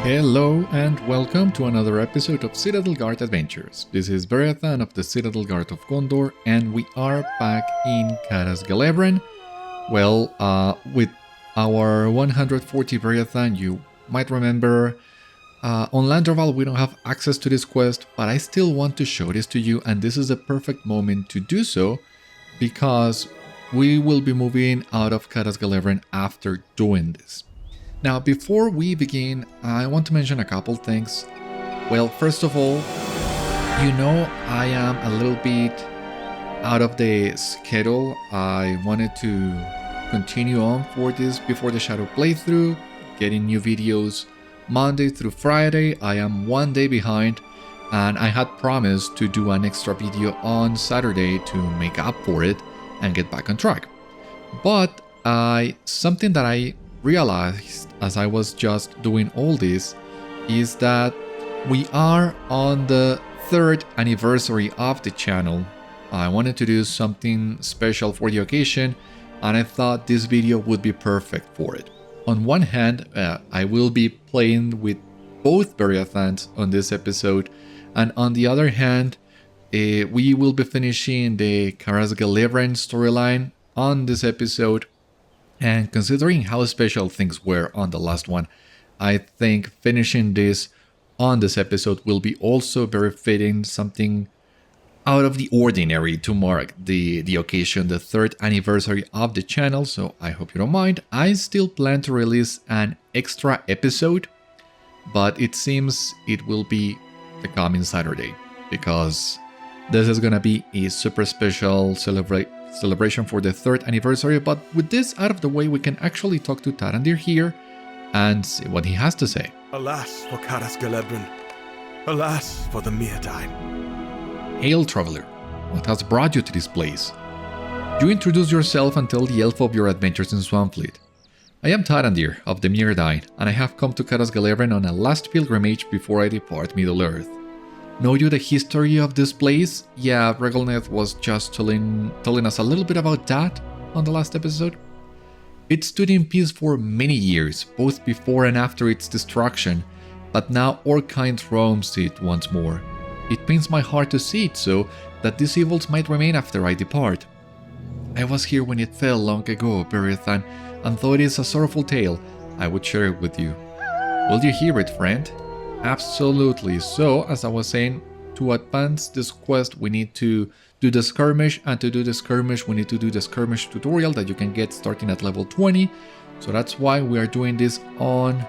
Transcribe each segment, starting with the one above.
Hello and welcome to another episode of Citadel Guard Adventures. This is Beriathan of the Citadel Guard of Gondor, and we are back in Caras Gelebren. Well, with our 140 Beriathan, you might remember on Landroval we don't have access to this quest, but I still want to show this to you, and this is the perfect moment to do so because we will be moving out of Caras Gelebren after doing this. Now, before we begin, I want to mention a couple things. Well, first of all, you know I am a little bit out of the schedule. I wanted to continue on for this Before the Shadow playthrough, getting new videos Monday through Friday. I am one day behind, and I had promised to do an extra video on Saturday to make up for it and get back on track. But something that I realized as I was just doing all this is that we are on the 3rd anniversary of the channel. I wanted to do something special for the occasion, and I thought this video would be perfect for it. On one hand, I will be playing with both Beriathans on this episode, and on the other hand, we will be finishing the Caras Gelebren storyline on this episode. And considering how special things were on the last one, I think finishing this on this episode will be also very fitting, something out of the ordinary to mark the occasion, the 3rd anniversary of the channel, so I hope you don't mind. I still plan to release an extra episode, but it seems it will be the coming Saturday, because this is gonna be a super special celebration for the 3rd anniversary. But with this out of the way, we can actually talk to Tarandir here and see what he has to say. Alas for Caras Gelebren. Alas for the Mírdain. Hail, traveler. What has brought you to this place? You introduce yourself and tell the elf of your adventures in Swanfleet. I am Tarandir of the Mírdain, and I have come to Caras Gelebren on a last pilgrimage before I depart Middle-earth. Know you the history of this place? Yeah, Regelneth was just telling us a little bit about that on the last episode. It stood in peace for many years, both before and after its destruction, but now Orkines roams it once more. It pains my heart to see it so, that these evils might remain after I depart. I was here when it fell long ago, Beriathan, and though it is a sorrowful tale, I would share it with you. Will you hear it, friend? Absolutely. So, as I was saying, to advance this quest we need to do the skirmish, and to do the skirmish we need to do the skirmish tutorial that you can get starting at level 20. So that's why we are doing this on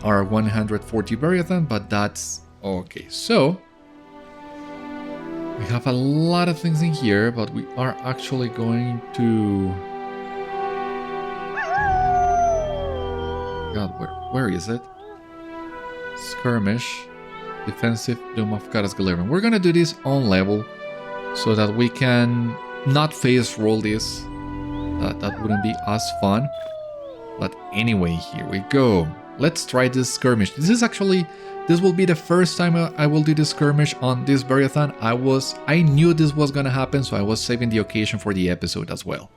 our 140 Beriathan, but that's okay. So we have a lot of things in here, but we are actually going to... God, where is it? Skirmish, defensive Doom of Caras Gelebren. We're gonna do this on level so that we can not face roll this. That wouldn't be as fun. But anyway, here we go. Let's try this skirmish. This will be the first time I will do this skirmish on this Beriathan. I knew this was gonna happen, so I was saving the occasion for the episode as well.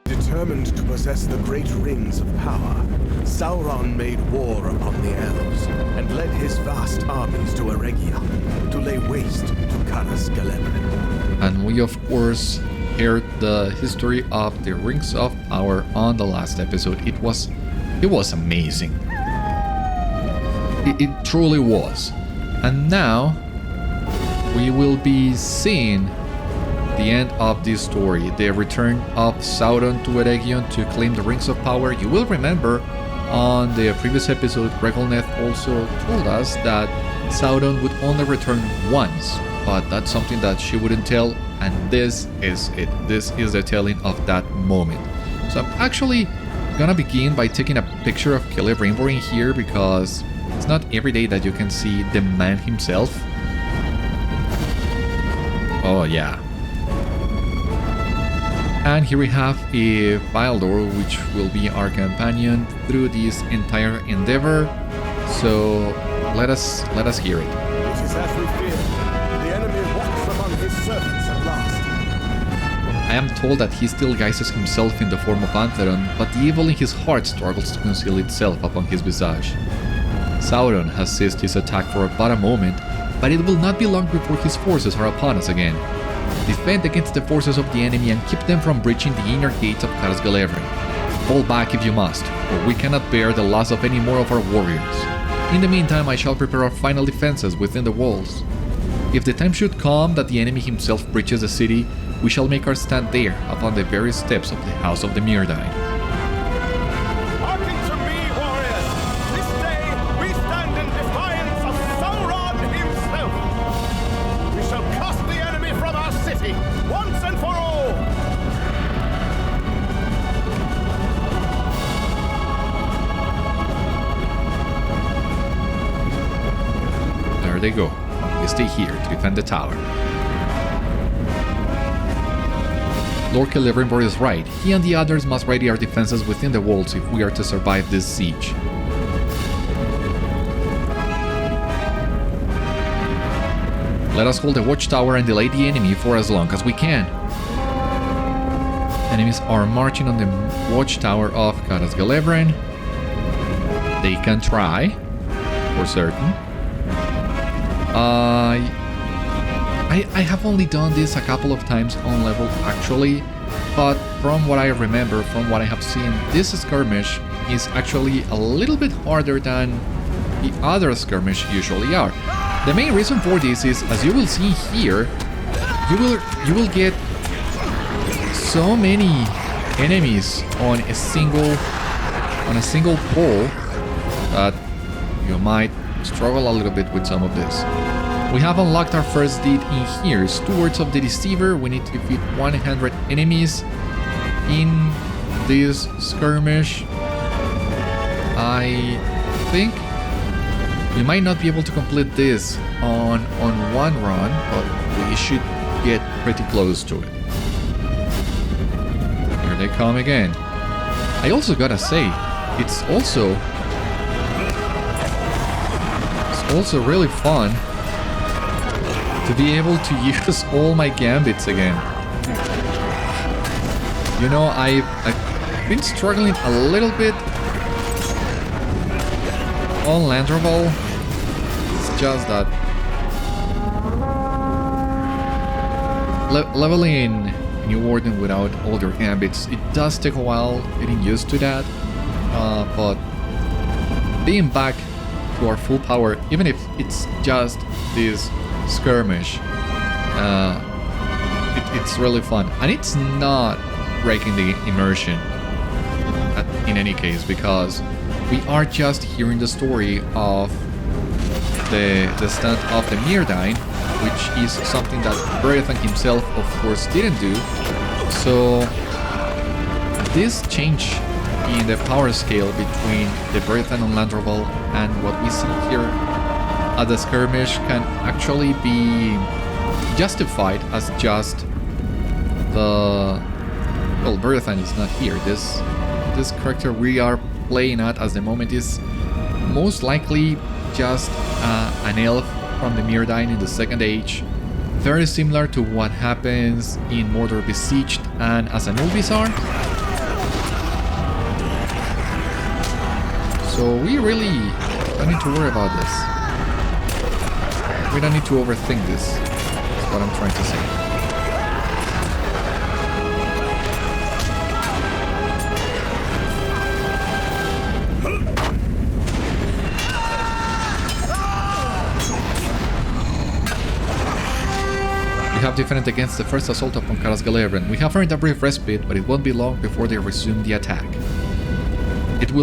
Determined to possess the great rings of power, Sauron made war upon the Elves and led his vast armies to Eregion to lay waste to Caras Gelebren. And we of course heard the history of the rings of power on the last episode. It was amazing. It truly was. And now we will be seeing the end of this story, the return of Sauron to Eregion to claim the Rings of Power. You will remember on the previous episode, Regelneth also told us that Sauron would only return once, but that's something that she wouldn't tell, and this is it. This is the telling of that moment. So I'm actually gonna begin by taking a picture of Celebrimbor in here, because it's not every day that you can see the man himself. Oh yeah. And here we have a Baldor, which will be our companion through this entire endeavor. So let us hear it. It is as we feared. The enemy walks among his servants at last. I am told that he still guises himself in the form of Antheron, but the evil in his heart struggles to conceal itself upon his visage. Sauron has ceased his attack for but a moment, but it will not be long before his forces are upon us again. Defend against the forces of the enemy and keep them from breaching the inner gates of Caras Gelebren. Fall back if you must, for we cannot bear the loss of any more of our warriors. In the meantime, I shall prepare our final defenses within the walls. If the time should come that the enemy himself breaches the city, we shall make our stand there upon the very steps of the House of the Mírdain. Hearken to me, warriors! This day we stand in defiance of Sauron himself! We shall cast the enemy from our city, once and for all! There they go. We stay here to defend the tower. Lord Celebrimbor is right. He and the others must ready our defenses within the walls if we are to survive this siege. Let us hold the watchtower and delay the enemy for as long as we can. Enemies are marching on the watchtower of Caras Gelebren. They can try, for certain. I have only done this a couple of times on level actually, but from what I remember, from what I have seen, this skirmish is actually a little bit harder than the other skirmish usually are. The main reason for this is, as you will see here, you will get so many enemies on a single pole that you might struggle a little bit with some of this. We have unlocked our first deed in here, Stewards of the Deceiver. We need to defeat 100 enemies in this skirmish. I think we might not be able to complete this on one run, but we should get pretty close to it. Here they come again. I also gotta say, it's also really fun to be able to use all my gambits again. You know, I've been struggling a little bit on Landroval. It's just that leveling New Warden without all your gambits, it does take a while getting used to that. But being back to our full power, even if it's just this skirmish, it's really fun, and it's not breaking the immersion in any case, because we are just hearing the story of the stand of the Mírdain, which is something that Beriathan himself of course didn't do. So this change in the power scale between the Beriathan and Landroval and what we see here at the skirmish can actually be justified as just the... Well, Beriathan is not here. This character we are playing at the moment is most likely just an elf from the Mírdain in the Second Age. Very similar to what happens in Mordor Besieged and as an Ulvisar. So we really don't need to worry about this. We don't need to overthink this, is what I'm trying to say. We have defended against the first assault upon Caras Gelebren. We have earned a brief respite, but it won't be long before they resume the attack. It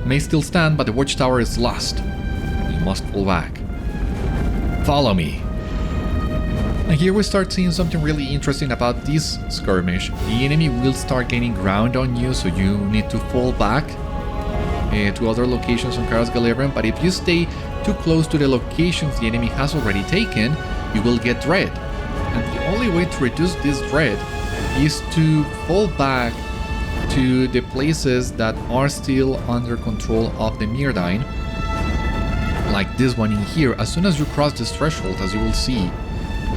may still stand, but the watchtower is lost. We must fall back. Follow me. And here we start seeing something really interesting about this skirmish. The enemy will start gaining ground on you, so you need to fall back to other locations on Caras Gelebren, but if you stay too close to the locations the enemy has already taken, you will get dread. And the only way to reduce this dread is to fall back to the places that are still under control of the Mírdain. Like this one in here. As soon as you cross this threshold, as you will see,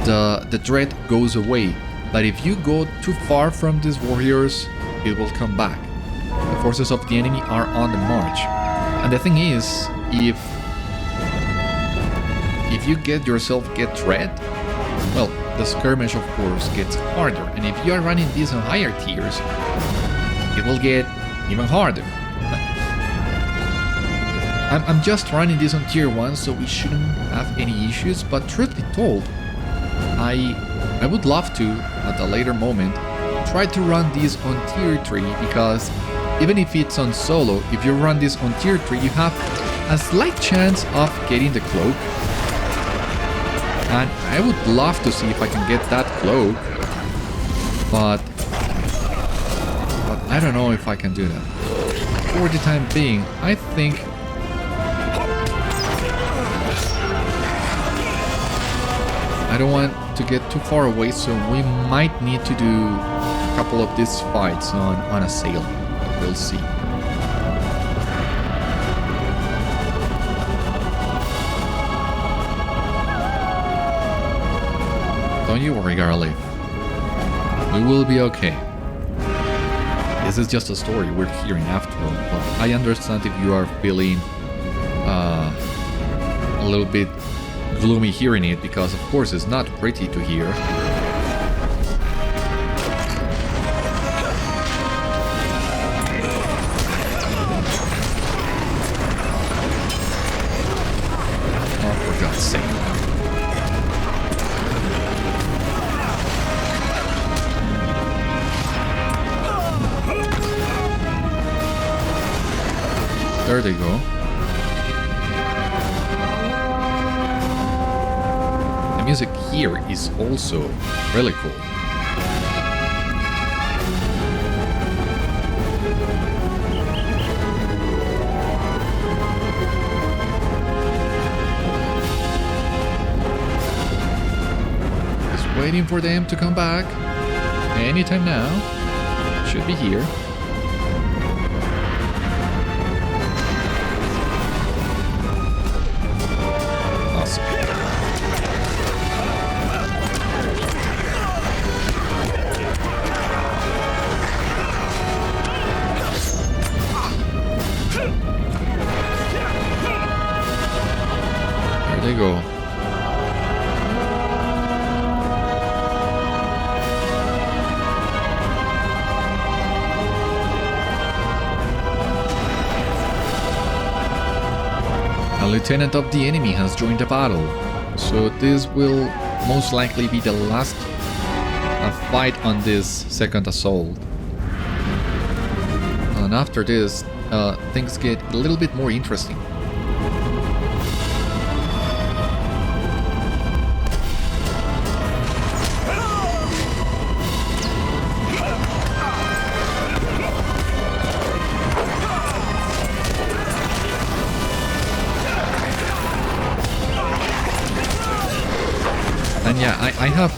the dread goes away. But if you go too far from these warriors, it will come back. The forces of the enemy are on the march. And the thing is, if you get red, well, the skirmish of course gets harder. And if you are running these on higher tiers, it will get even harder. I'm just running this on tier 1, so we shouldn't have any issues, but truth be told, I would love to, at a later moment, try to run this on tier 3, because even if it's on solo, if you run this on tier 3, you have a slight chance of getting the cloak. And I would love to see if I can get that cloak, but I don't know if I can do that. For the time being, I think I don't want to get too far away, so we might need to do a couple of these fights on a sail. We'll see. Don't you worry, Garlic. We will be okay. This is just a story we're hearing after all, but I understand if you are feeling a little bit gloomy hearing it, because of course it's not pretty to hear. Oh, for God's sake. There they go. The music here is also really cool. Just waiting for them to come back. Anytime now. Should be here. There they go. A lieutenant of the enemy has joined the battle, so this will most likely be the last fight on this second assault. And after this, things get a little bit more interesting. And yeah, I have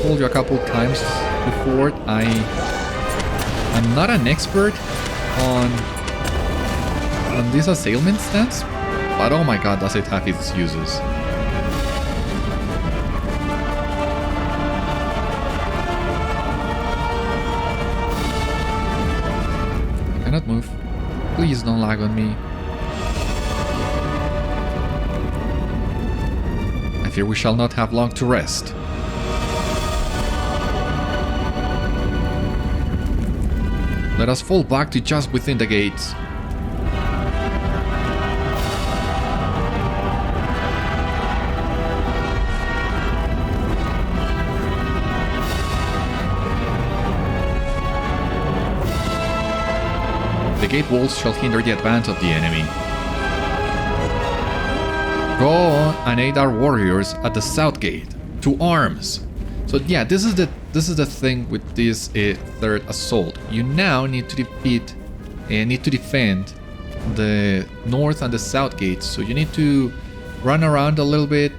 told you a couple times before, I'm not an expert on this assailment stance, but oh my god, does it have its uses. I cannot move. Please don't lag on me. I fear we shall not have long to rest. Let us fall back to just within the gates. The gate walls shall hinder the advance of the enemy. Go on and aid our warriors at the south gate. To arms! So yeah, this is the thing with this third assault. You now need to defend the north and the south gates. So you need to run around a little bit.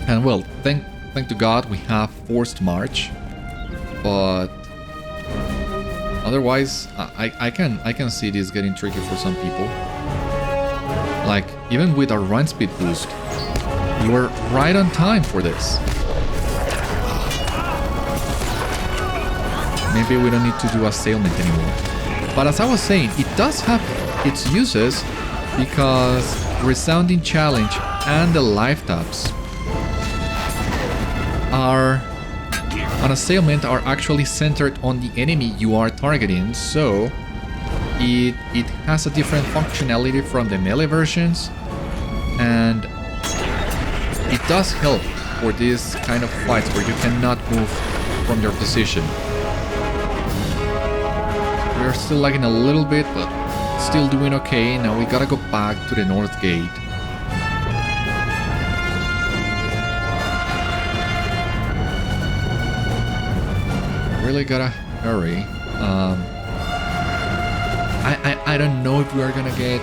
And well, thank to God we have forced march. But otherwise, I can see this getting tricky for some people. Like, even with our run speed boost, we were right on time for this. maybe we don't need to do assailment anymore. But as I was saying, it does have its uses because Resounding Challenge and the life taps are an assailment are actually centered on the enemy you are targeting, so it has a different functionality from the melee versions, and it does help for these kind of fights where you cannot move from your position. We're still lagging a little bit, but still doing okay. Now we gotta go back to the north gate. Really gotta hurry. I don't know if we are gonna get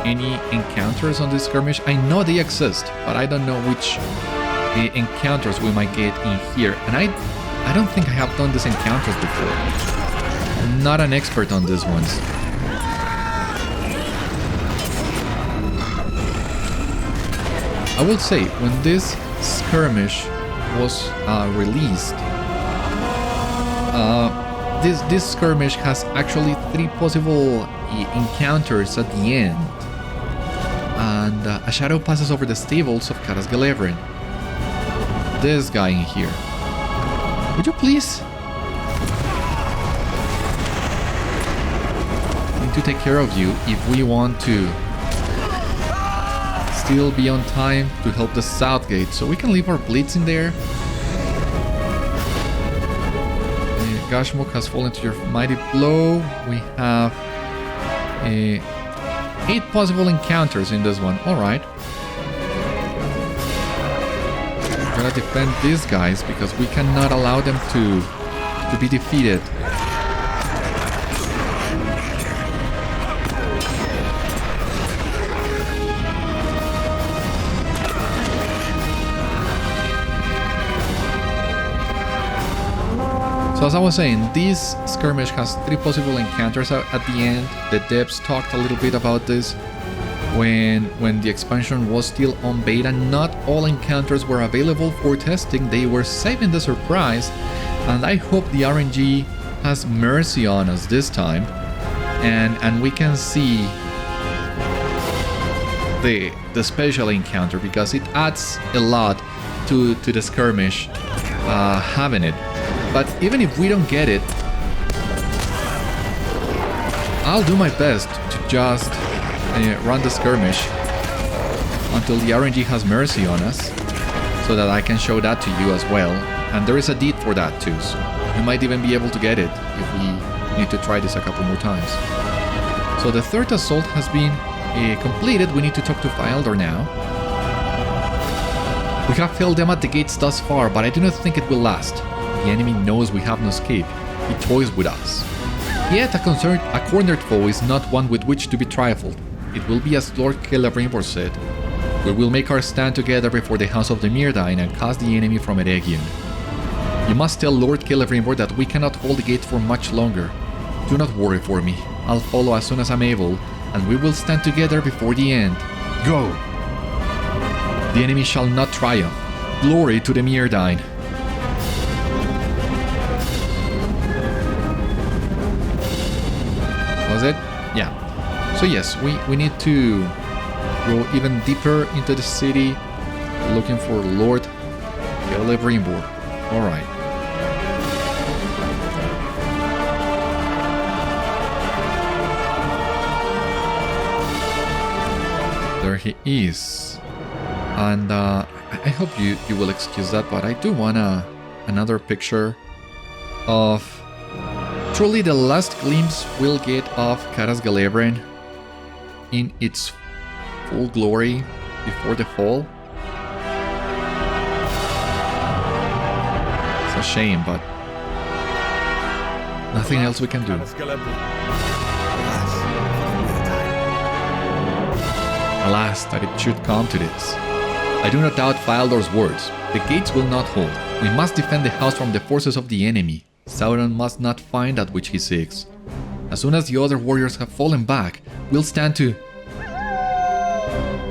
any encounters on this skirmish. I know they exist, but I don't know which encounters we might get in here. And I don't think I have done these encounters before. I'm not an expert on these ones. I will say, when this skirmish was released, this skirmish has actually 3 possible encounters at the end. And a shadow passes over the stables of Caras Gelebren. This guy in here. Would you please? Need to take care of you if we want to still be on time to help the south gate, so we can leave our blitz in there. Gashmok has fallen to your mighty blow. We have 8 possible encounters in this one. Alright. We're gonna defend these guys because we cannot allow them to be defeated. So as I was saying, this skirmish has 3 possible encounters at the end. The devs talked a little bit about this when the expansion was still on beta. Not all encounters were available for testing. They were saving the surprise, and I hope the RNG has mercy on us this time, and we can see the special encounter, because it adds a lot to the skirmish having it. But even if we don't get it, I'll do my best to just run the skirmish until the RNG has mercy on us, so that I can show that to you as well. And there is a deed for that too, so you might even be able to get it if we need to try this a couple more times. So the 3rd assault has been completed. We need to talk to Fyaldor now. We have failed them at the gates thus far, but I do not think it will last. The enemy knows we have no escape. He toys with us. Yet a cornered foe is not one with which to be trifled. It will be as Lord Celebrimbor said. We will make our stand together before the house of the Mírdain and cast the enemy from Eregion. You must tell Lord Celebrimbor that we cannot hold the gate for much longer. Do not worry for me. I'll follow as soon as I'm able, and we will stand together before the end. Go! The enemy shall not triumph. Glory to the Mírdain. Was it? Yeah. So yes, we need to go even deeper into the city, looking for Lord Celebrimbor. Alright. There he is. And I hope you will excuse that, but I do want another picture of truly the last glimpse we'll get of Caras Gelebren in its full glory before the fall. It's a shame, but nothing else we can do. Alas, that it should come to this. I do not doubt Fyaldor's words. The gates will not hold. We must defend the house from the forces of the enemy. Sauron must not find that which he seeks. As soon as the other warriors have fallen back, we'll stand to...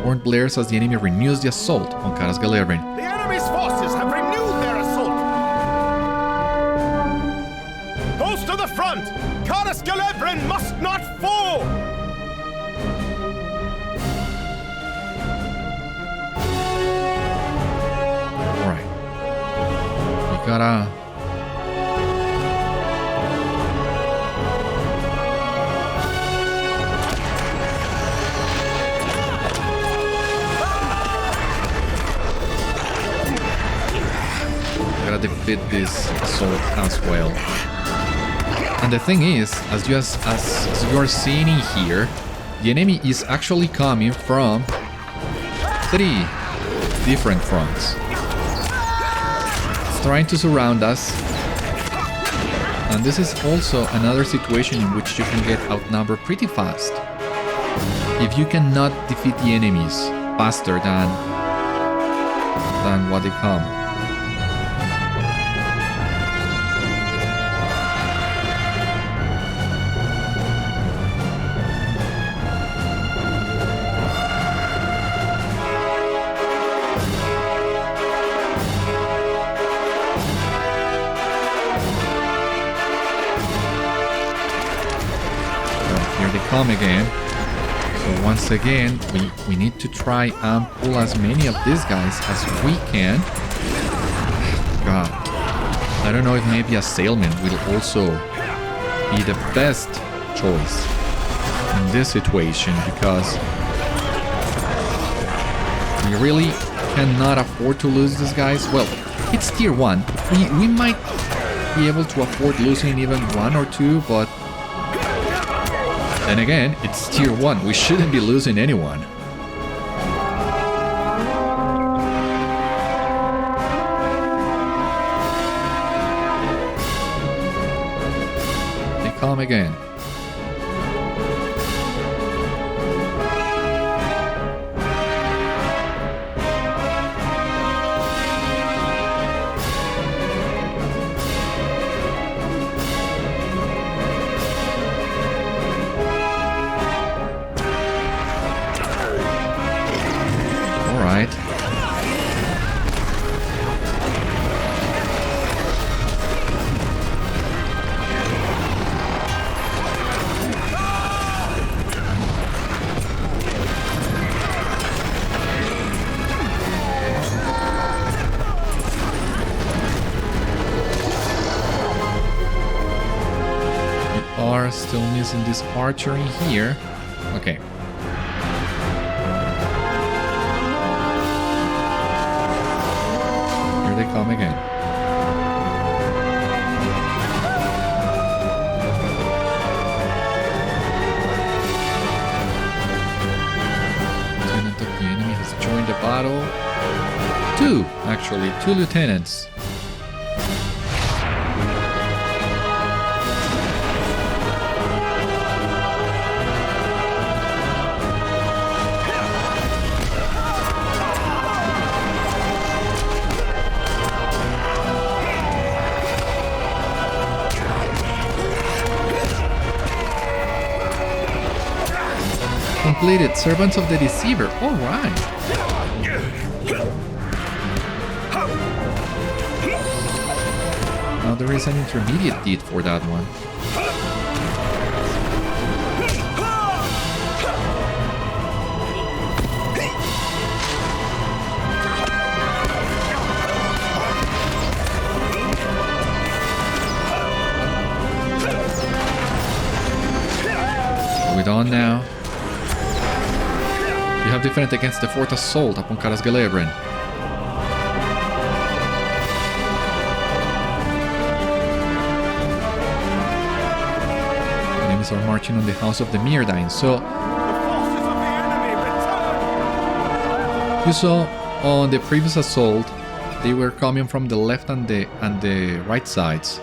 Horn blares as the enemy renews the assault on Caras Gelebren. The enemy's forces have renewed their assault. Post Gelebren must not fall! Alright. We gotta... gotta defeat this assault as well. And the thing is, as you are seeing in here, the enemy is actually coming from 3 different fronts. It's trying to surround us. And this is also another situation in which you can get outnumbered pretty fast. If you cannot defeat the enemies faster than what they come. Come again. So once again, we need to try and pull as many of these guys as we can. God, I don't know if maybe a sailman will also be the best choice in this situation, because we really cannot afford to lose these guys. Well, it's tier 1. We might be able to afford losing even 1 or 2, but then again, it's tier 1. We shouldn't be losing anyone. They come again. Still missing this archer in here. Okay. Here they come again. Lieutenant of the enemy has joined the battle. 2, actually, 2 lieutenants. Completed. Servants of the Deceiver. All right. Now there is an intermediate deed for that one. Are we done now? You have defended against the fourth assault upon Caras Gelebren. Enemies are marching on the house of the Mírdain. So you saw on the previous assault they were coming from the left and the right sides,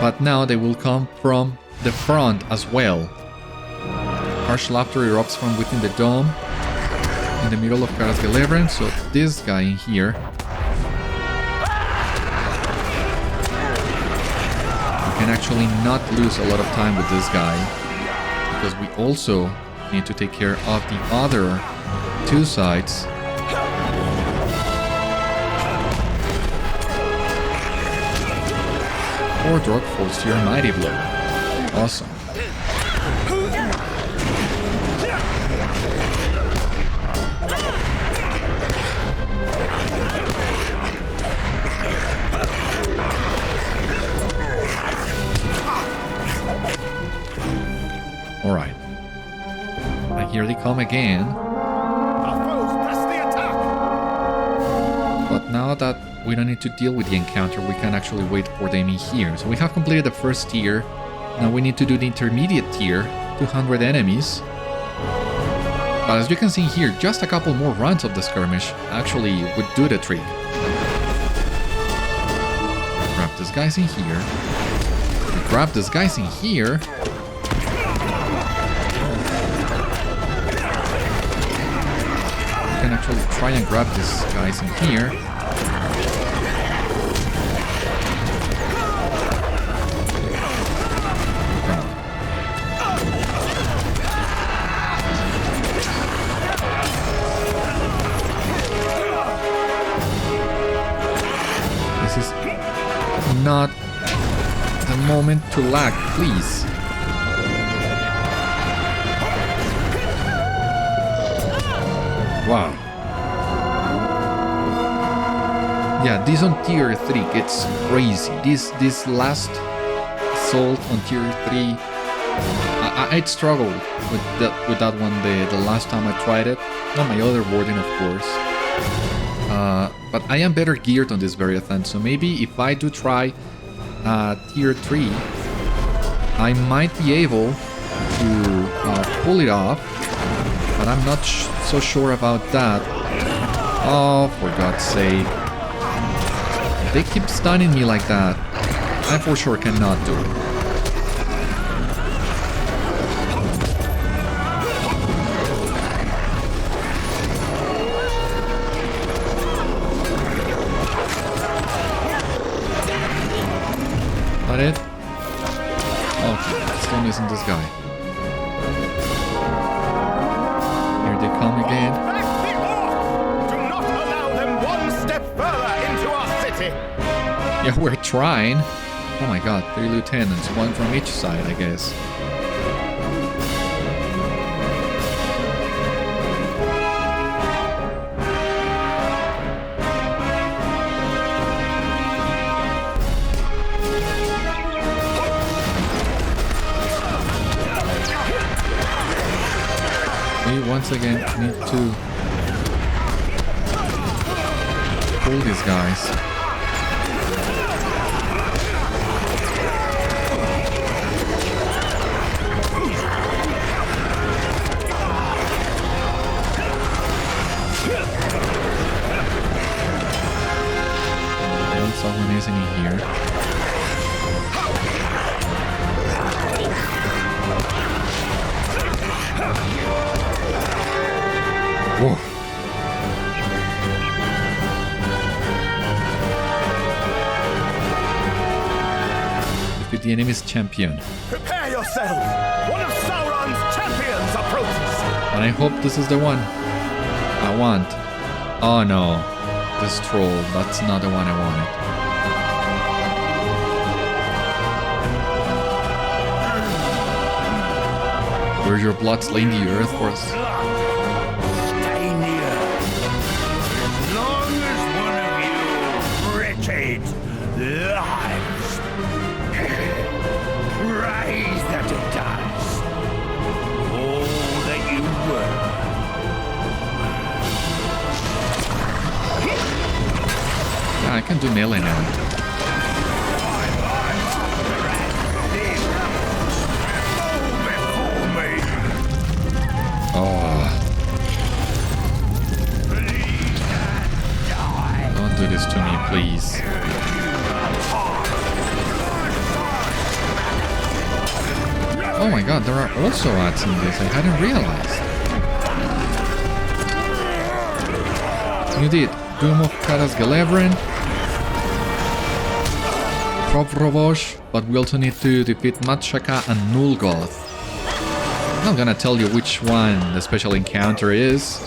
but now they will come from the front as well. Harsh laughter erupts from within the dome in the middle of Caras Gelebren. So this guy in here, we can actually not lose a lot of time with this guy, because we also need to take care of the other 2 sides. Or Drog falls to your mighty blow. Awesome. Alright. And here they come again. Our foes press the attack! But now that we don't need to deal with the encounter, we can actually wait for them in here. So we have completed the first tier. Now we need to do the intermediate tier, 200 enemies. But as you can see here, just a couple more rounds of the skirmish actually would do the trick. Grab these guys in here. We grab these guys in here. We can actually try and grab these guys in here. Not the moment to lag, please. Wow. Yeah, this on tier 3 gets crazy. This last assault on tier 3, I'd struggled with that one the last time I tried it. Not my other Warden, of course. But I am better geared on this Beriathan, so maybe if I do try tier 3, I might be able to pull it off, but I'm not so sure about that. Oh, for God's sake. They keep stunning me like that. I for sure cannot do it. It? Okay, still missing this guy. Here they come again. Do not allow them one step further into our city. Yeah, we're trying. Oh my god, 3 lieutenants, one from each side, I guess. Once again, need to pull these guys. Someone isn't in here. Whoa. Defeat the enemy's champion. Prepare yourself! One of Sauron's champions approaches! And I hope this is the one I want. Oh no. This troll, that's not the one I wanted. Where's your blood stain the earth for us? Stay near. As long as one of you wretched lives, rise that it does. All that you were. Yeah, I can do melee now. Don't do this to me, please. Oh my god, there are also ads in this. I hadn't realized. You did. Doom of Caras Gelebren. Provosh, but we also need to defeat Matshaka and Nulgoth. I'm not gonna tell you which one the special encounter is.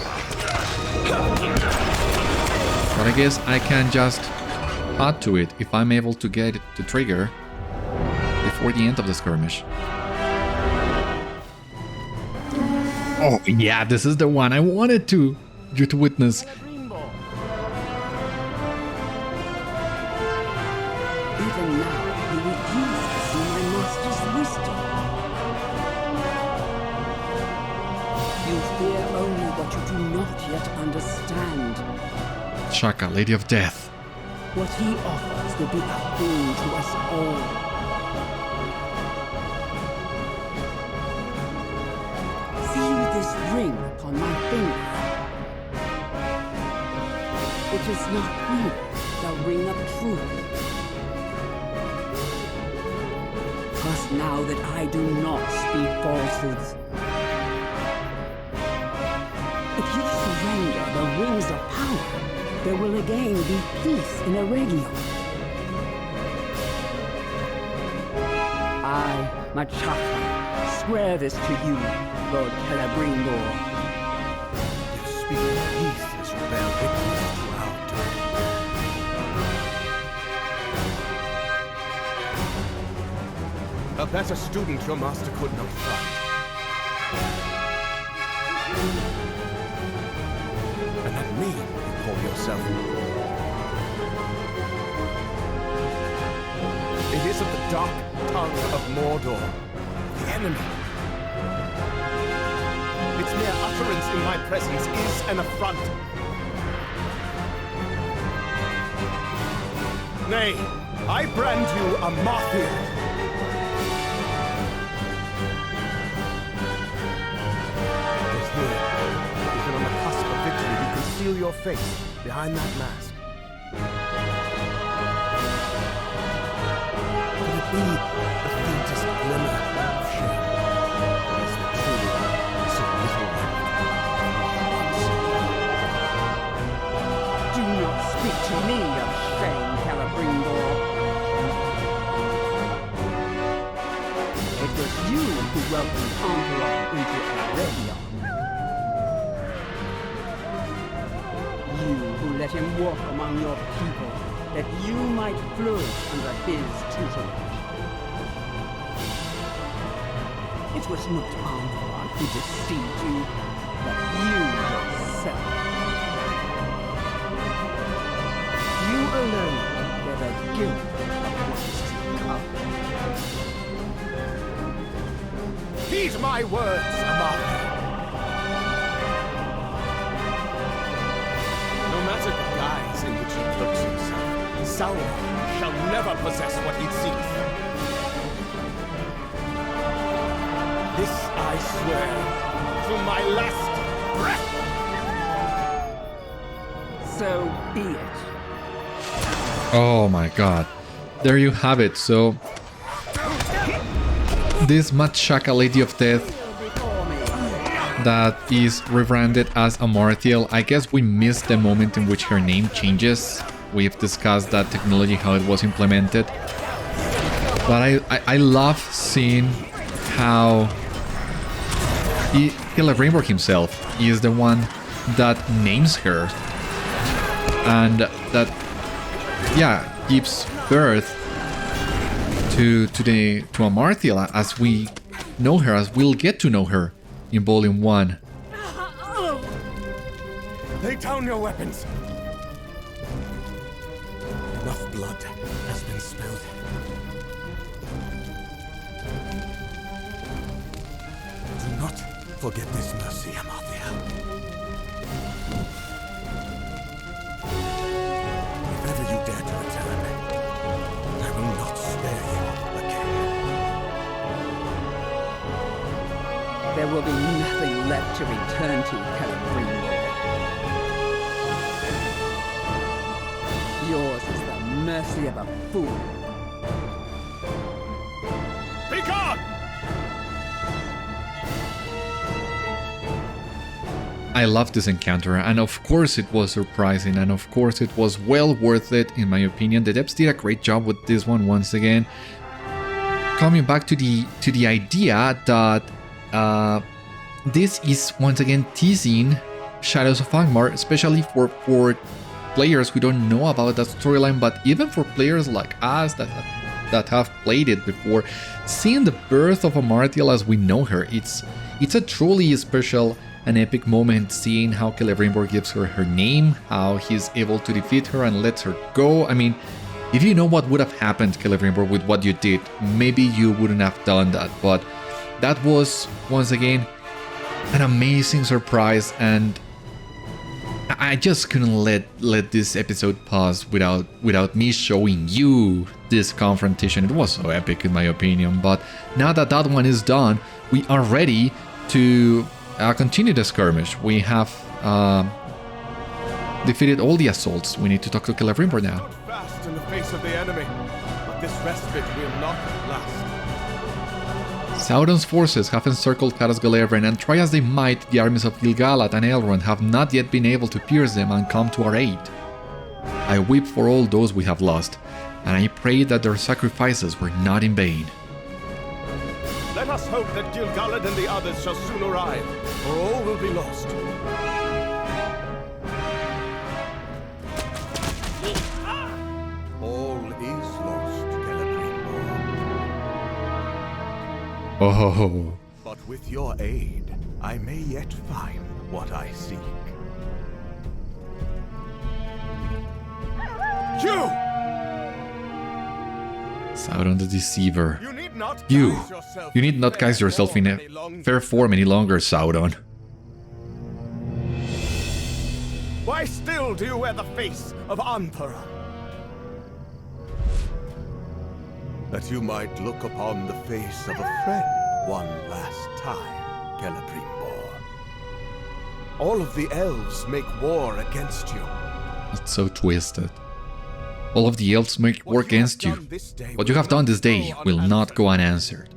But I guess I can just add to it if I'm able to get it to trigger before the end of the skirmish. Oh yeah, this is the one I wanted you to witness. Celebrimbor. Even now, you refuse to see my master's wisdom. You fear only what you do not yet understand. Shaka, Lady of Death. What he offers will be a boon to us all. See this ring upon my finger. It is not weak, the ring of truth. Trust now that I do not speak falsehoods. If you surrender the rings of power, there will again be peace in Eregion. I, Machafa, swear this to you, Lord Celebrimbor. You speak of peace as you bear witness to our doom. A better student your master could not find. And at me, you call yourself. It is of the dark tongue of Mordor, the enemy. Its mere utterance in my presence is an affront. Nay, I brand you a Marthian. But here, even on the cusp of victory, you conceal your face behind that mask. Could it be the faintest glimmer of shame? As the truly so little left once. Do not speak to me of shame, Celebrimbor. It was you who welcomed Gondor into Eregion. You who let him walk among your people, that you might flourish under his tutelage. It was not Gondor who deceived you, but you yourself. You alone bear the guilt of what is to come. Heed my words, Amalia. No matter the guise in which he cloaks himself, Sauron shall never possess what he seeks. This I swear to my last breath. So be it. Oh my god. There you have it. So this Machaca Lady of Death that is rebranded as Amarthiel, I guess we missed the moment in which her name changes. We've discussed that technology, how it was implemented. But I love seeing how Celebrimbor himself is the one that names her. And that, yeah, gives birth to Amarthiel as we know her, as we'll get to know her in Volume 1. Lay down your weapons. Enough blood has been spilled. Do not forget this mercy, Amarthiel. If ever you dare to return, I will not spare you again. There will be nothing left to return to, Celebrimbor. Yours is the mercy of a fool. Be gone! I love this encounter, and of course it was surprising, and of course it was well worth it in my opinion. The devs did a great job with this one once again. Coming back to the idea that this is once again teasing Shadows of Angmar, especially for players who don't know about that storyline, but even for players like us that that have played it before, seeing the birth of Amartya as we know her, it's a truly special and epic moment, seeing how Celebrimbor gives her her name, how he's able to defeat her and lets her go. I mean, if you know what would have happened, Celebrimbor, with what you did, maybe you wouldn't have done that, but that was, once again, an amazing surprise, and I just couldn't let this episode pass without me showing you this confrontation. It was so epic in my opinion, but now that that one is done, we are ready to continue the skirmish. We have defeated all the assaults. We need to talk to Celebrimbor now. Stood fast in the face of the enemy, but this respite will not last. Sauron's forces have encircled Caras Gelebren, and try as they might, the armies of Gil-galad and Elrond have not yet been able to pierce them and come to our aid. I weep for all those we have lost, and I pray that their sacrifices were not in vain. Let us hope that Gil-galad and the others shall soon arrive, or all will be lost. All is lost, Celebrimbor. Oh, But with your aid, I may yet find what I seek. You! Sauron the Deceiver. You need not You guise yourself need not guise yourself in a fair form any longer, Sauron. Why still do you wear the face of Anthora? That you might look upon the face of a friend one last time, Celebrimbor. All of the elves make war against you. It's so twisted. All of the elves make war against you. What you have done this day will not go unanswered.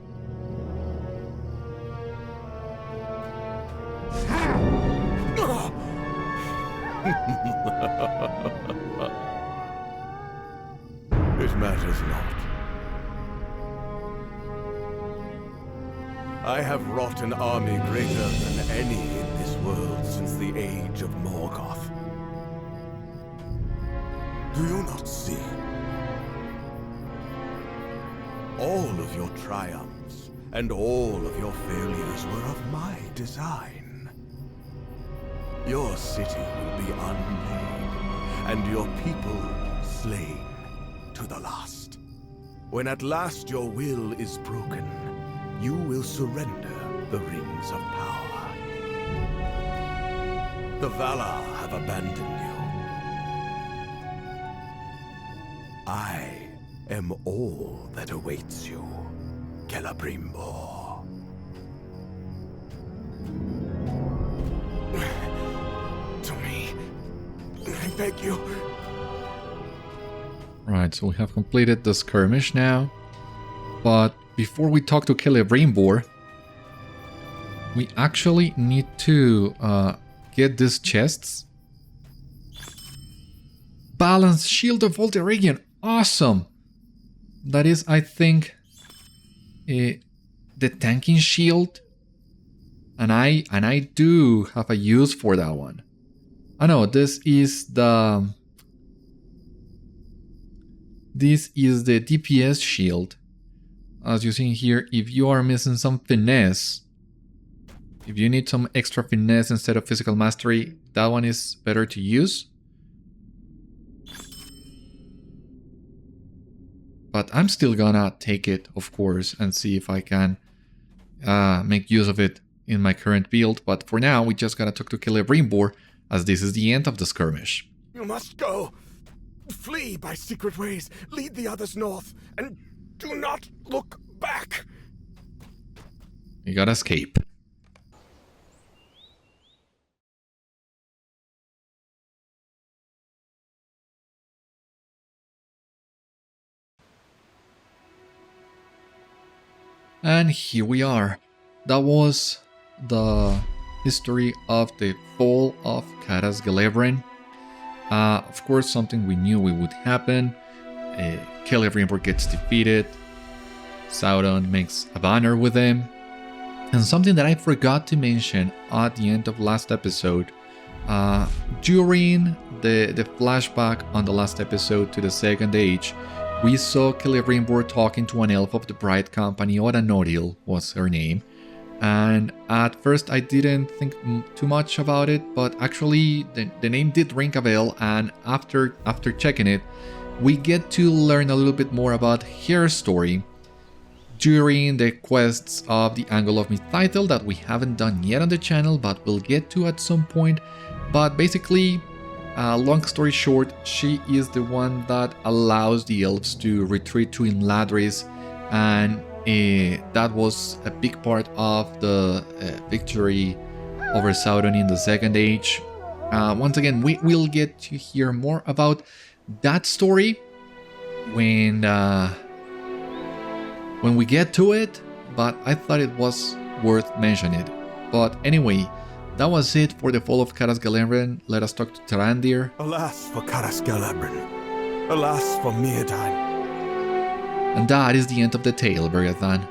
It matters not. I have wrought an army greater than any in this world since the age of Morgoth. Do you not see? All of your triumphs and all of your failures were of my design. Your city will be unmade, and your people slain to the last. When at last your will is broken, you will surrender the rings of power. The Valar have abandoned you. I am all that awaits you, Celebrimbor. To me, I beg you. Right, so we have completed the skirmish now. But before we talk to Celebrimbor, we actually need to get these chests. Balanced Shield of Old Eregion. Awesome! That is, I think, the tanking shield. And I do have a use for that one. I know, this is the DPS shield. As you see here, if you are missing some finesse, if you need some extra finesse instead of physical mastery, that one is better to use. But I'm still gonna take it, of course, and see if I can make use of it in my current build. But for now, we just gotta talk to Celebrimbor, as this is the end of the skirmish. You must go. Flee by secret ways. Lead the others north, and do not look back. You gotta escape. And here we are. That was the history of the fall of Caras Gelebren. Of course, something we knew would happen. Celebrimbor gets defeated. Sauron makes a banner with him. And something that I forgot to mention at the end of last episode, during the flashback on the last episode to the Second Age, we saw Celebrimbor talking to an elf of the Bright Company, Oranodil was her name. And at first I didn't think too much about it, but actually the name did ring a bell, and after checking it, we get to learn a little bit more about her story during the quests of the Angle of Myth title that we haven't done yet on the channel, but we'll get to at some point. But basically, long story short, she is the one that allows the elves to retreat to Imladris, and that was a big part of the victory over Sauron in the Second Age. Once again, we will get to hear more about that story when we get to it, but I thought it was worth mentioning. But anyway, that was it for the fall of Caras Gelebren. Let us talk to Tarandir. Alas for Caras Gelebren. Alas for Mírdain. And that is the end of the tale, Beriathan.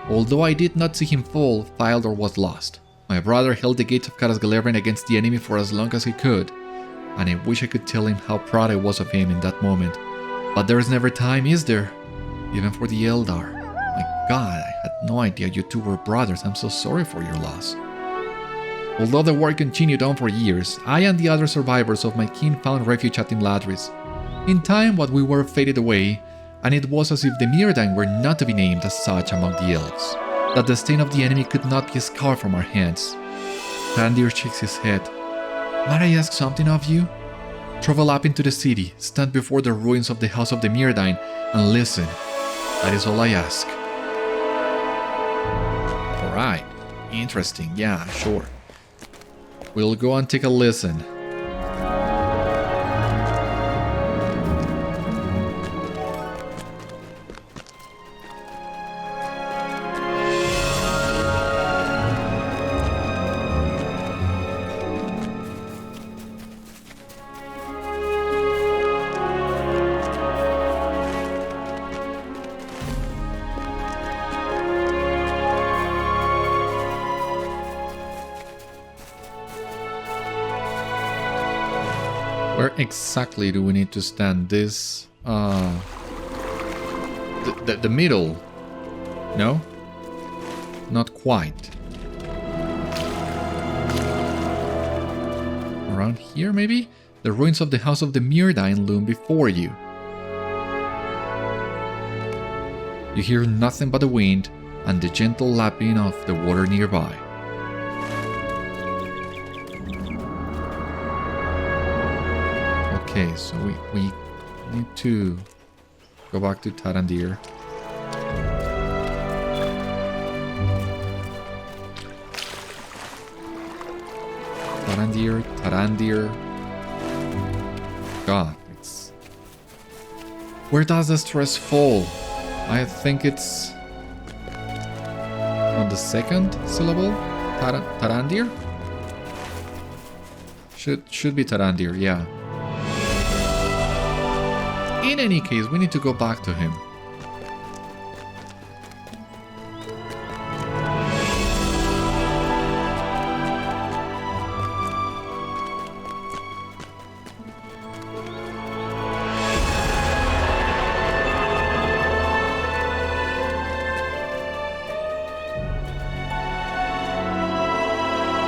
Although I did not see him fall, Fyldor was lost. My brother held the gates of Caras Gelebren against the enemy for as long as he could, and I wish I could tell him how proud I was of him in that moment. But there is never time, is there? Even for the Eldar. My god, I had no idea you two were brothers. I'm so sorry for your loss. Although the war continued on for years, I and the other survivors of my kin found refuge at Imladris. In time, what we were faded away, and it was as if the Mírdain were not to be named as such among the elves, that the stain of the enemy could not be scarred from our hands. Tarandir shakes his head. Might I ask something of you? Travel up into the city, stand before the ruins of the house of the Mírdain, and listen. That is all I ask. Alright, interesting, yeah, sure. We'll go and take a listen. Where exactly do we need to stand? This, the middle? No? Not quite. Around here, maybe? The ruins of the house of the Mírdain loom before you. You hear nothing but the wind and the gentle lapping of the water nearby. Okay, so we need to go back to Tarandir. Tarandir. God, it's... Where does the stress fall? I think it's... on the second syllable? Tarandir? Should be Tarandir, yeah. In any case, we need to go back to him.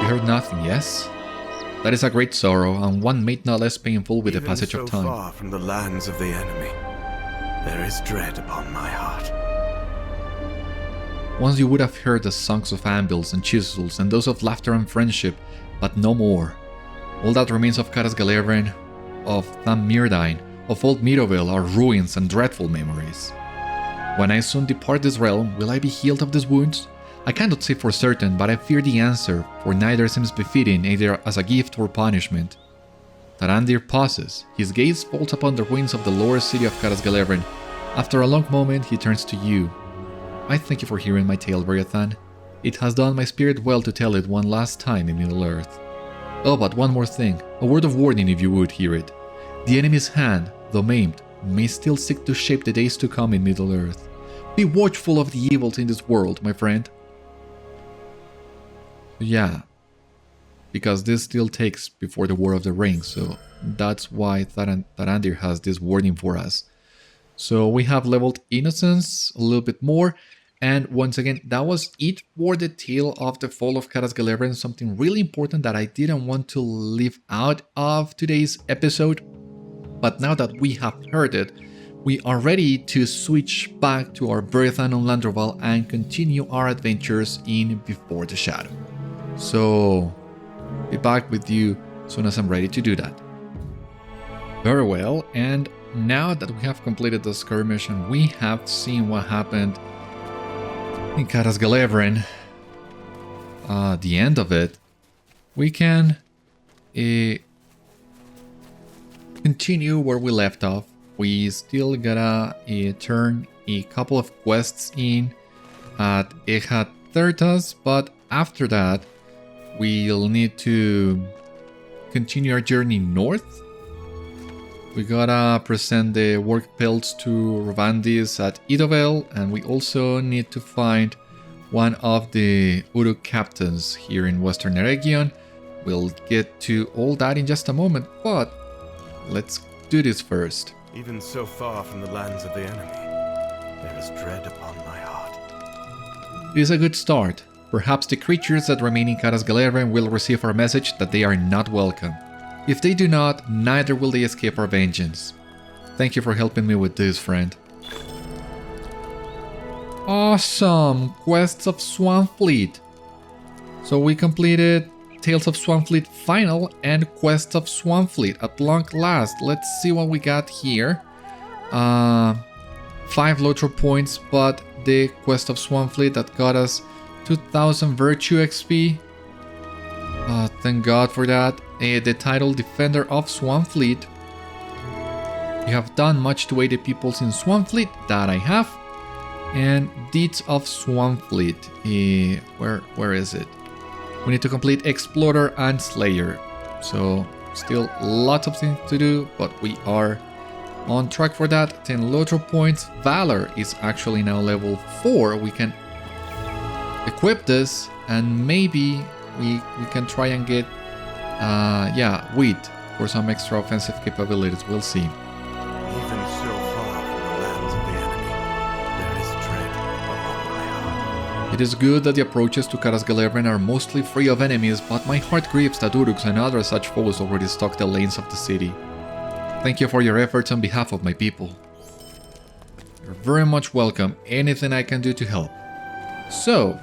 You heard nothing, yes? That is a great sorrow, and one made not less painful with the passage of time. So far from the lands of the enemy, there is dread upon my heart. Once you would have heard the songs of anvils and chisels, and those of laughter and friendship, but no more. All that remains of Caras Gelebren, of Tham Mírdain, of old Idhobel are ruins and dreadful memories. When I soon depart this realm, will I be healed of these wounds? I cannot say for certain, but I fear the answer, for neither seems befitting either as a gift or punishment. Tarandir pauses. His gaze falls upon the ruins of the lower city of Caras Gelebren. After a long moment, he turns to you. I thank you for hearing my tale, Beriathan. It has done my spirit well to tell it one last time in Middle-earth. Oh, but one more thing. A word of warning if you would hear it. The enemy's hand, though maimed, may still seek to shape the days to come in Middle-earth. Be watchful of the evils in this world, my friend. Yeah, because this still takes before the War of the Ring, so that's why Tarandir has this warning for us. So we have leveled Innocence a little bit more. And once again, that was it for the tale of the fall of Caras Gelebren, something really important that I didn't want to leave out of today's episode. But now that we have heard it, we are ready to switch back to our Beriathan on Landroval and continue our adventures in Before the Shadow. So, be back with you as soon as I'm ready to do that. Very well, and now that we have completed the skirmish and we have seen what happened in Caras Gelebren, the end of it, we can continue where we left off. We still gotta turn a couple of quests in at Ehat Thertas, but after that, we'll need to continue our journey north. We gotta present the work pelts to Rovandis at Idhobel, and we also need to find one of the Uruk captains here in Western Eregion. We'll get to all that in just a moment, but let's do this first. Even so far from the lands of the enemy, there is dread upon my heart. It is a good start. Perhaps the creatures that remain in Caras Gelebren will receive our message that they are not welcome. If they do not, neither will they escape our vengeance. Thank you for helping me with this, friend. Awesome! Quests of Swanfleet. So we completed Tales of Swanfleet Final and Quests of Swanfleet at long last. Let's see what we got here. 5 LOTRO points, but the Quest of Swanfleet that got us 2000 Virtue XP. Thank God for that. The title Defender of Swanfleet. You have done much to aid the peoples in Swanfleet. That I have. And Deeds of Swanfleet. Where is it? We need to complete Explorer and Slayer. So still lots of things to do, but we are on track for that. 10 LOTRO points. Valor is actually now level 4. We can equip this and maybe we can try and get wheat for some extra offensive capabilities. We'll see. Even so far from the lands of the enemy, there is dread upon my heart. It is good that the approaches to Caras Gelebren are mostly free of enemies, but my heart grieves that Uruks and other such foes already stalk the lanes of the city. Thank you for your efforts on behalf of my people. You're very much welcome. Anything I can do to help. So,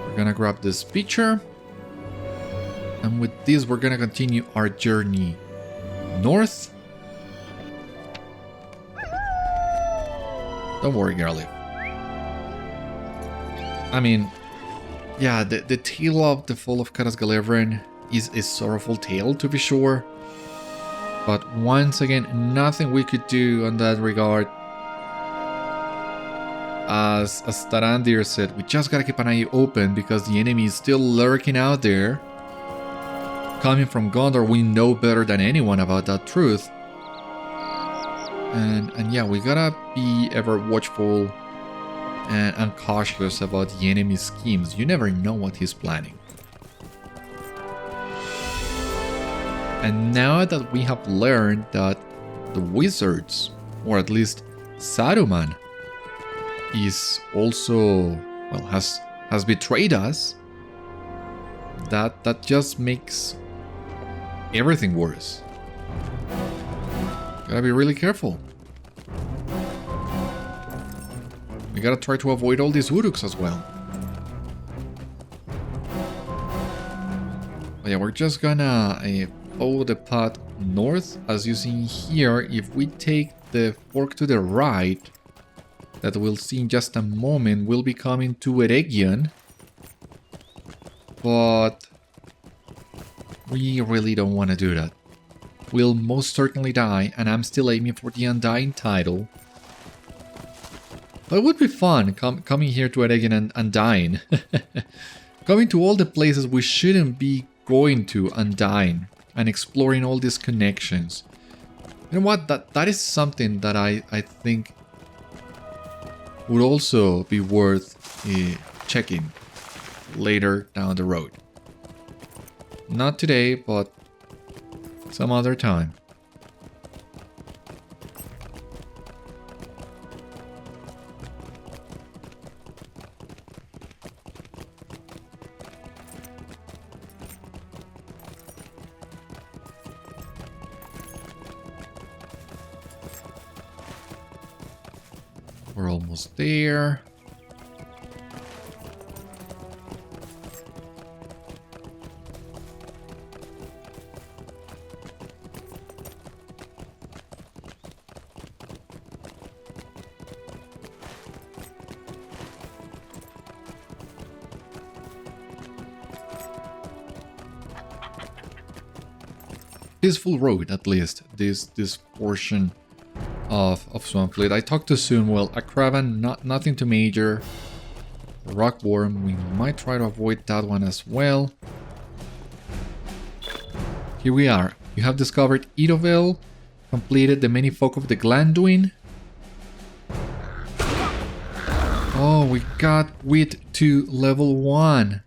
we're gonna grab this picture. And with this, we're gonna continue our journey north. Don't worry, girlie. I mean, yeah, the tale of the fall of Caras Gelebren is a sorrowful tale, to be sure. But once again, nothing we could do on that regard. As Tarandir said, we just gotta keep an eye open because the enemy is still lurking out there. Coming from Gondor, we know better than anyone about that truth. And yeah, we gotta be ever watchful and cautious about the enemy's schemes. You never know what he's planning. And now that we have learned that the wizards, or at least Saruman, is also, well, has betrayed us, that just makes everything worse. Gotta be really careful. We gotta try to avoid all these Uruks as well. But yeah, we're just gonna follow the path north. As you see here, if we take the fork to the right, that we'll see in just a moment, we'll be coming to Eregion. But we really don't want to do that. We'll most certainly die, and I'm still aiming for the Undying title. But it would be fun coming here to Eregion and dying. Coming to all the places we shouldn't be going to and dying, and exploring all these connections. You know what? That is something that I think would also be worth checking later down the road. Not today, but some other time. almost there. Peaceful road, at least, this portion of Swanfleet. I talked too soon. Well, a Craven, nothing too major. Rockworm, we might try to avoid that one as well. Here we are. You have discovered Idhobel, completed the many folk of the Glanduin. Oh, we got wit to level 1.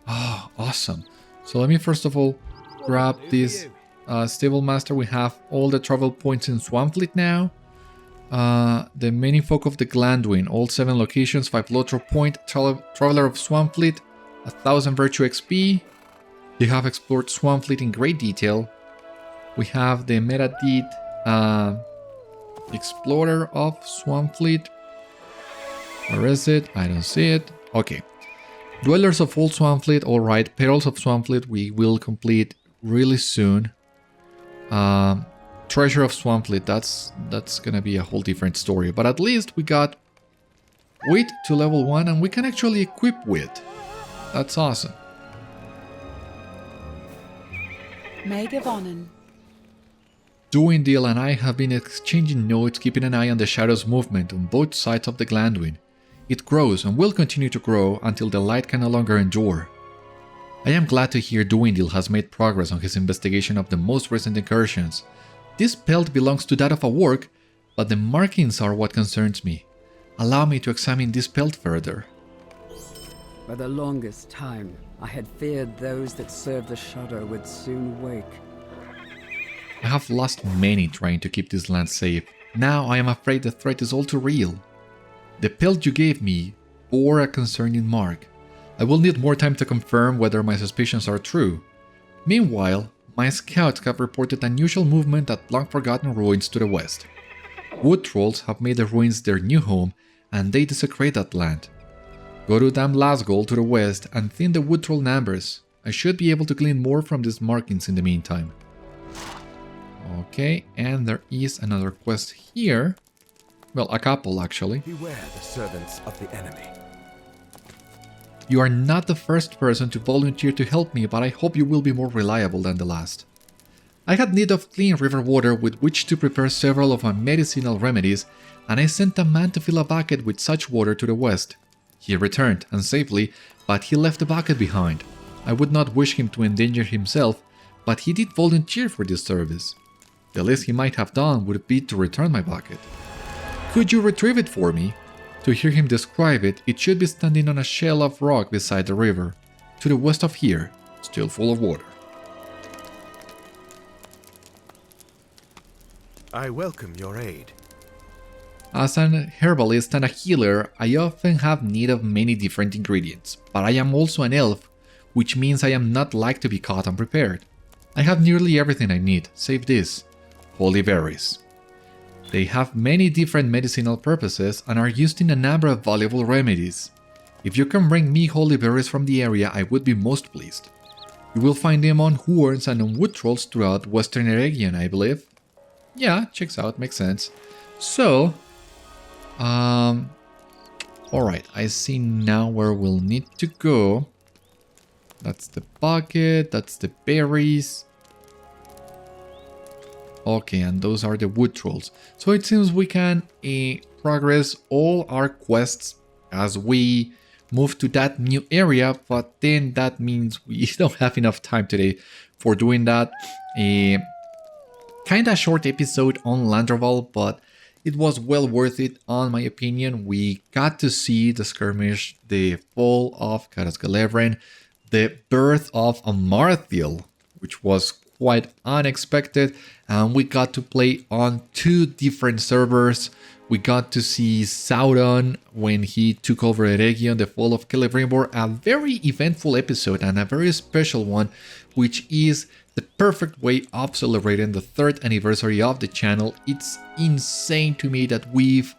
Oh, awesome. So let me first of all grab this Stable Master. We have all the travel points in Swanfleet now. The many folk of the Glanduin, all 7 locations, 5 LOTRO point, Traveler of Swanfleet, 1000 Virtue XP. You have explored Swanfleet in great detail. We have the Mírdain Explorer of Swanfleet. Where is it? I don't see it. Okay. Dwellers of Old Swanfleet, alright. Perils of Swanfleet, we will complete really soon. Treasure of Swanfleet, that's gonna be a whole different story. But at least we got wit to level 1 and we can actually equip wit. That's awesome. Megabonnen. Duindil and I have been exchanging notes, keeping an eye on the Shadow's movement on both sides of the Glanduin. It grows and will continue to grow until the light can no longer endure. I am glad to hear Duindil has made progress on his investigation of the most recent incursions. This pelt belongs to that of a work, but the markings are what concerns me. Allow me to examine this pelt further. For the longest time, I had feared those that serve the Shadow would soon wake. I have lost many trying to keep this land safe. Now I am afraid the threat is all too real. The pelt you gave me bore a concerning mark. I will need more time to confirm whether my suspicions are true. Meanwhile, my scouts have reported unusual movement at long-forgotten ruins to the west. Wood trolls have made the ruins their new home, and they desecrate that land. Go to Dam Lasgold to the west and thin the wood troll numbers. I should be able to glean more from these markings in the meantime. Okay, and there is another quest here. Well, a couple actually. Beware the servants of the enemy. You are not the first person to volunteer to help me, but I hope you will be more reliable than the last. I had need of clean river water with which to prepare several of my medicinal remedies, and I sent a man to fill a bucket with such water to the west. He returned, and safely, but he left the bucket behind. I would not wish him to endanger himself, but he did volunteer for this service. The least he might have done would be to return my bucket. Could you retrieve it for me? To hear him describe it, it should be standing on a shell of rock beside the river, to the west of here, still full of water. I welcome your aid. As an herbalist and a healer, I often have need of many different ingredients, but I am also an elf, which means I am not like to be caught unprepared. I have nearly everything I need, save this: holy berries. They have many different medicinal purposes and are used in a number of valuable remedies. If you can bring me holy berries from the area, I would be most pleased. You will find them on horns and on wood trolls throughout western Eregion, I believe. Yeah, checks out, makes sense. So, alright, I see now where we'll need to go. That's the bucket, that's the berries. Okay, and those are the wood trolls. So it seems we can progress all our quests as we move to that new area, but then that means we don't have enough time today for doing that. Kinda short episode on Landroval, but it was well worth it on my opinion. We got to see the skirmish, the fall of Caras Gelebren, the birth of Amarthiel, which was quite unexpected, and we got to play on 2 different servers. We got to see Sauron when he took over Eregion, the fall of Celebrimbor, a very eventful episode and a very special one, which is the perfect way of celebrating the 3rd anniversary of the channel. It's insane to me that we've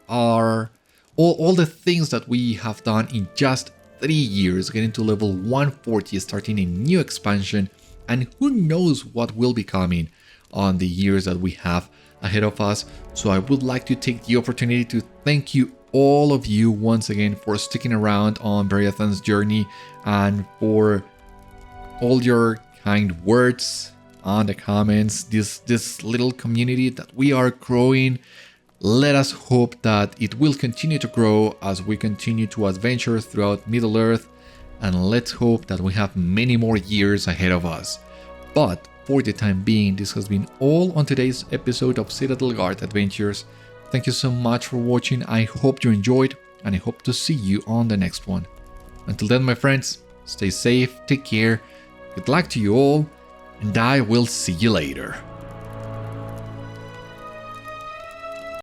all the things that we have done in just 3 years, getting to level 140, starting a new expansion, and who knows what will be coming on the years that we have ahead of us. So I would like to take the opportunity to thank you, all of you, once again for sticking around on Beriathan's journey and for all your kind words on the comments. This little community that we are growing, let us hope that it will continue to grow as we continue to adventure throughout Middle Earth, and let's hope that we have many more years ahead of us. But for the time being, this has been all on today's episode of Citadel Guard Adventures. Thank you so much for watching. I hope you enjoyed, and I hope to see you on the next one. Until then, my friends, stay safe, take care, good luck to you all, and I will see you later.